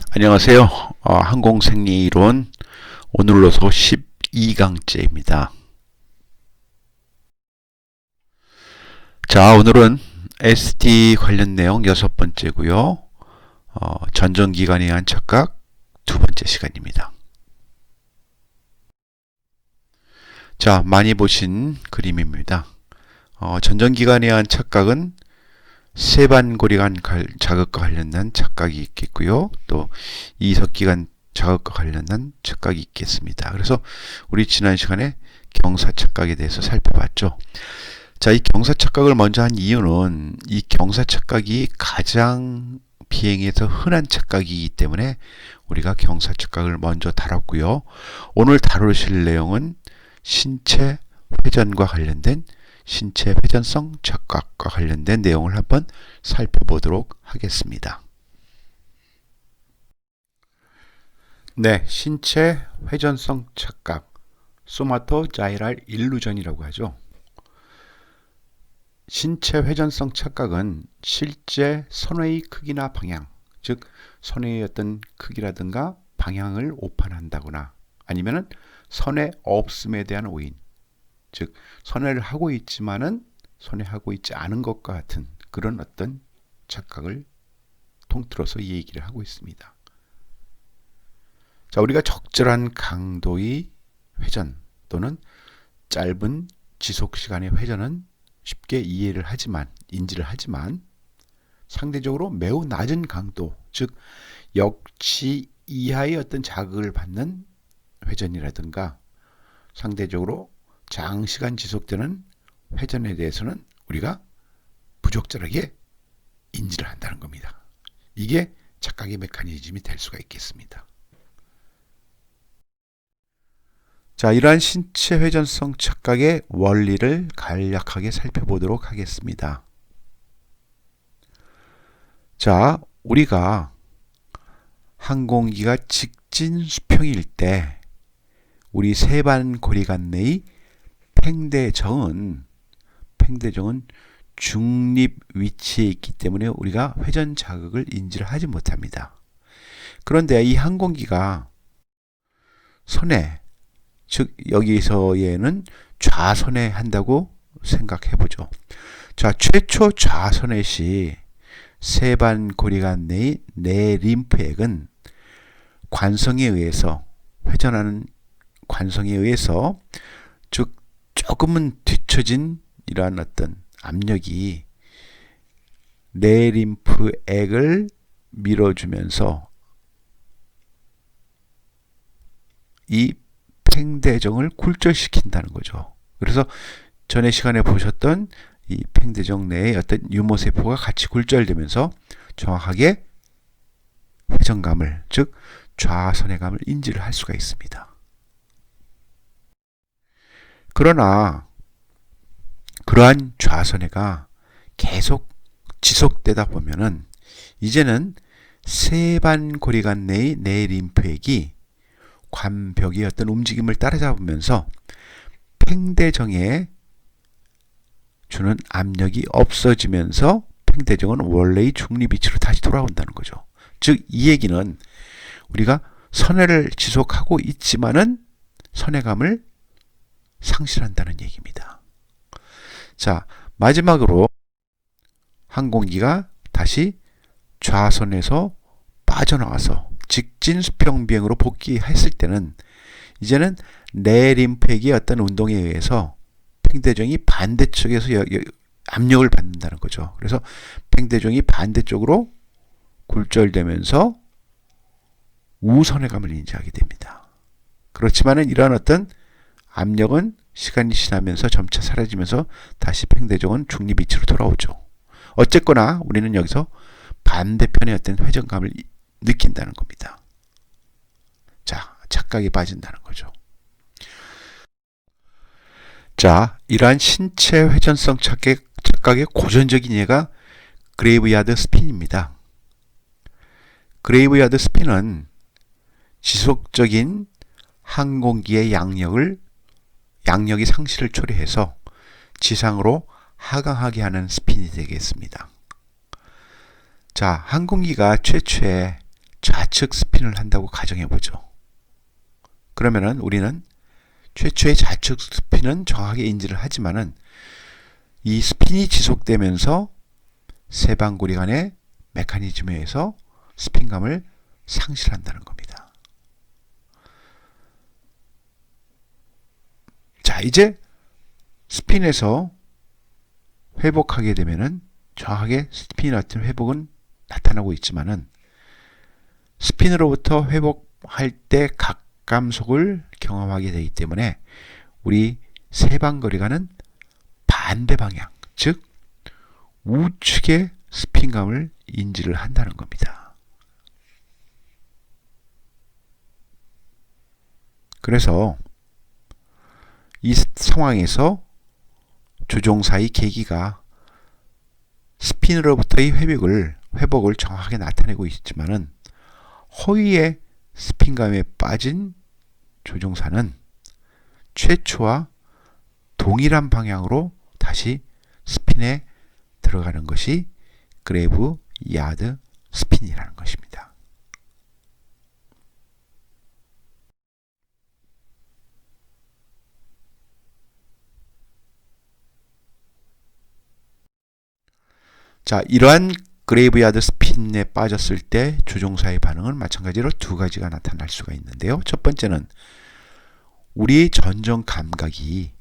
안녕하세요. 항공생리이론 오늘로서 12강째입니다. 자, 오늘은 ST 관련 내용 6번째고요. 전정기관에 의한 착각 2번째 시간입니다. 자, 많이 보신 그림입니다. 전정기관에 의한 착각은 세반고리관 자극과 관련된 착각이 있겠고요. 또 이석기관 자극과 관련된 착각이 있겠습니다. 그래서 우리 지난 시간에 경사 착각에 대해서 살펴봤죠. 자, 이 경사 착각을 먼저 한 이유는 이 경사 착각이 가장 비행에서 흔한 착각이기 때문에 우리가 경사 착각을 먼저 다뤘고요. 오늘 다루실 내용은 신체 회전과 관련된 신체 회전성 착각과 관련된 내용을 한번 살펴보도록 하겠습니다. 네, 신체 회전성 착각, 소마토자이랄 일루전이라고 하죠. 신체 회전성 착각은 실제 선회의 크기나 방향, 즉 선회의 어떤 크기라든가 방향을 오판한다거나 아니면은 선회 없음에 대한 오인, 즉 선회를 하고 있지만은 선회하고 있지 않은 것과 같은 그런 어떤 착각을 통틀어서 이 얘기를 하고 있습니다. 자, 우리가 적절한 강도의 회전 또는 짧은 지속시간의 회전은 쉽게 이해를 하지만, 인지를 하지만 상대적으로 매우 낮은 강도, 즉 역치 이하의 어떤 자극을 받는 회전이라든가 상대적으로 장시간 지속되는 회전에 대해서는 우리가 부적절하게 인지를 한다는 겁니다. 이게 착각의 메커니즘이 될 수가 있겠습니다. 자, 이러한 신체 회전성 착각의 원리를 간략하게 살펴보도록 하겠습니다. 자, 우리가 항공기가 직진 수평일 때 우리 세반고리관 내의 팽대정은 중립 위치에 있기 때문에 우리가 회전 자극을 인지를 하지 못합니다. 그런데 이 항공기가 선회, 즉 여기서에는 좌선회 한다고 생각해 보죠. 자, 최초 좌선회 시 세반고리관 내의 내림프액은 관성에 의해서 회전하는 관성에 의해서 즉 조금은 뒤처진 이러한 어떤 압력이 내림프액을 밀어주면서 이 팽대정을 굴절시킨다는 거죠. 그래서 전에 시간에 보셨던 이 팽대정 내에 어떤 유모세포가 같이 굴절되면서 정확하게 회전감을, 즉 좌선회감을 인지를 할 수가 있습니다. 그러나 그러한 좌선회가 계속 지속되다 보면은 이제는 세반고리관 내의 내림프액이 관벽의 어떤 움직임을 따라잡으면서 팽대정에 주는 압력이 없어지면서 팽대정은 원래의 중립 위치로 다시 돌아온다는 거죠. 즉 이 얘기는 우리가 선회를 지속하고 있지만은 선회감을 상실한다는 얘기입니다. 자, 마지막으로 항공기가 다시 좌선에서 빠져나와서 직진 수평 비행으로 복귀했을 때는 이제는 내림프액의 어떤 운동에 의해서 팽대정이 반대쪽에서 압력을 받는다는 거죠. 그래서 팽대정이 반대쪽으로 굴절되면서 우선회감을 인지하게 됩니다. 그렇지만은 이러한 어떤 압력은 시간이 지나면서 점차 사라지면서 다시 팽대정은 중립 위치로 돌아오죠. 어쨌거나 우리는 여기서 반대편의 어떤 회전감을 느낀다는 겁니다. 자, 착각에 빠진다는 거죠. 자, 이러한 신체 회전성 착각의 고전적인 예가 그레이브야드 스핀입니다. 그레이브야드 스핀은 지속적인 항공기의 양력이 상실을 초래해서 지상으로 하강하게 하는 스핀이 되겠습니다. 자, 항공기가 최초에 좌측 스핀을 한다고 가정해 보죠. 그러면은 우리는 최초의 좌측 스핀은 정확하게 인지를 하지만은 이 스핀이 지속되면서 세방고리 간의 메커니즘에 의해서 스핀감을 상실한다는 겁니다. 자, 이제 스핀에서 회복하게 되면은 정확하게 스핀 같은 회복은 나타나고 있지만은 스핀으로부터 회복할 때 각감속을 경험하게 되기 때문에 우리 세방거리가는 반대 방향, 즉 우측의 스핀감을 인지를 한다는 겁니다. 그래서 이 상황에서 조종사의 계기가 스핀으로부터의 회복을 정확하게 나타내고 있지만은 허위의 스핀감에 빠진 조종사는 최초와 동일한 방향으로 다시 스핀에 들어가는 것이 그레이브 야드 스핀이라는 것입니다. 자, 이러한 그레이브야드 스핀에 빠졌을 때 조종사의 반응은 마찬가지로 두 가지가 나타날 수가 있는데요. 첫 번째는 우리 전정 감각이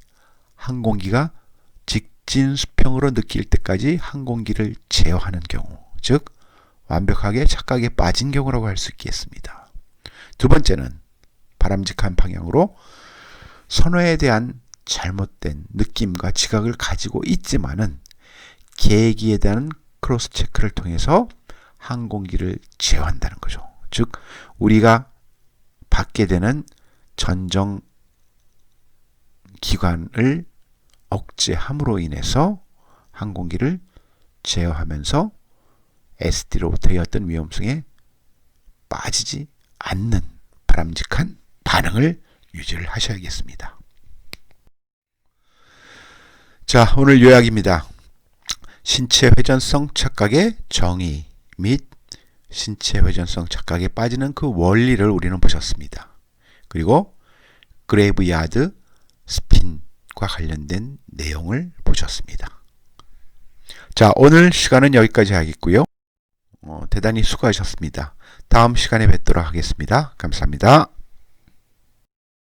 항공기가 직진 수평으로 느낄 때까지 항공기를 제어하는 경우, 즉 완벽하게 착각에 빠진 경우라고 할 수 있겠습니다. 두 번째는 바람직한 방향으로 선호에 대한 잘못된 느낌과 지각을 가지고 있지만은 계기에 대한 크로스 체크를 통해서 항공기를 제어한다는 거죠. 즉 우리가 받게 되는 전정 기관을 억제함으로 인해서 항공기를 제어하면서 SD로부터의 어떤 위험성에 빠지지 않는 바람직한 반응을 유지를 하셔야겠습니다. 자, 오늘 요약입니다. 신체 회전성 착각의 정의 및 신체 회전성 착각에 빠지는 그 원리를 우리는 보셨습니다. 그리고 그레이브 야드 스핀과 관련된 내용을 보셨습니다. 자, 오늘 시간은 여기까지 하겠고요. 대단히 수고하셨습니다. 다음 시간에 뵙도록 하겠습니다. 감사합니다.